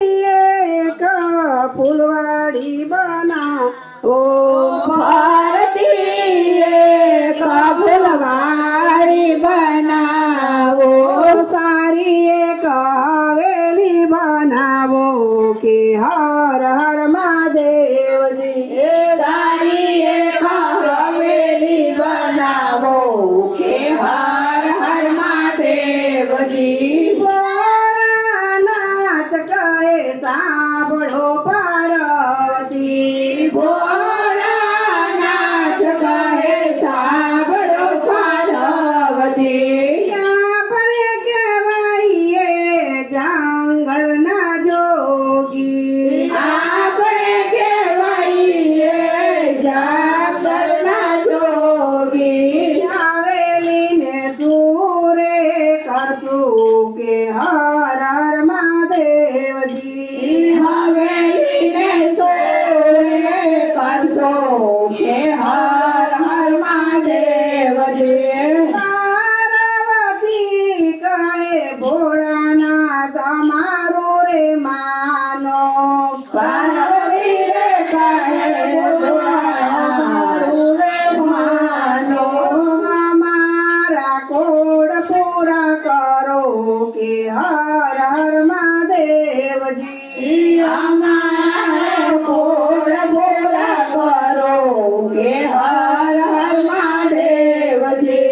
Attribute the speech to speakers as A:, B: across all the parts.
A: एक फुलवाड़ी बना ओ
B: भारती एक फुलवाड़ी बनावो
A: सारी एक हवेली बनावो के हर हर महादेव जी
B: सारी एक हवेली बनावो के हर हर महादेव जी
A: भोळानाथ कहे साંભળો પાર્વતી
B: ભોળાનાથ કહે સાંભળો પાર્વતી
A: આપણે કહેવાઈએ જંગલના જોગી
B: આપણે કહેવાઈએ જંગલના જોગી
A: હવેલીને સુરે કરશું કે હર હર મહાદેવજી
B: હવેલીને સોરે કરશો કે હર હર મહાદેવજી
A: પાર્વતી કહે ભોળાનાથ અમારું રે માનો
B: પાર્વતી રે કહે ભોળાનાથ રે માનો
A: અમારા કોડ પૂરા કરો કે હર હર મહાદેવજી
B: અમારા કોડ પૂરા કરો કે હર હર મહાદેવજી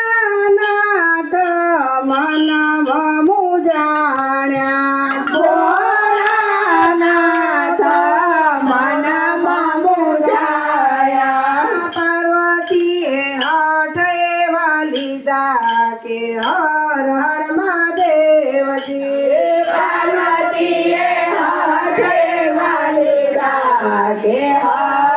A: ભોળાનાથ મનમાં મુજાણ્યા
B: ભોળાનાથ મનમાં મુંજાયા
A: પાર્વતીએ હઠ એવા લીધા કે હર હર મહાદેવજી
B: પાર્વતીએ હાથે વાલીદા કે હર